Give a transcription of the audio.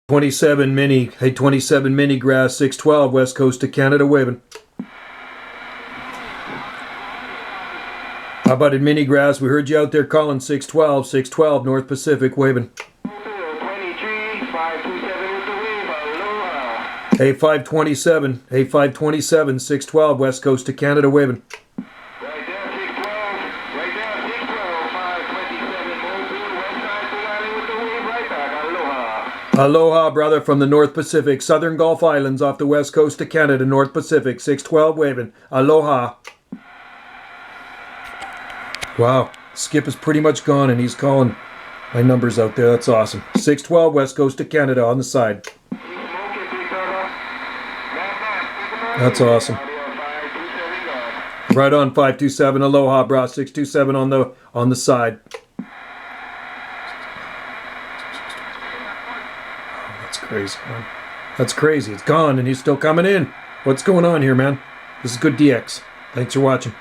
27 mini. Hey, 27 mini grass, 612, west coast of Canada, waving. How about it, mini grass? We heard you out there calling 612, 612, North Pacific, waving. 23, 527 with the wave, aloha. Hey, 527. Hey, 527, 612, west coast of Canada, waving. Right there, 612. Right there, 612, 527. Mobile, west side to Valley with the wave, right back, aloha. Aloha, brother, from the North Pacific, Southern Gulf Islands off the west coast of Canada, North Pacific, 612, waving. Aloha. Wow, Skip is pretty much gone and he's calling my numbers out there. That's awesome. 612, west coast of Canada on the side. That's awesome. Right on 527. Aloha, bro. 627 on the side. Oh, that's crazy, man. That's crazy. It's gone and he's still coming in. What's going on here, man? This is good DX. Thanks for watching.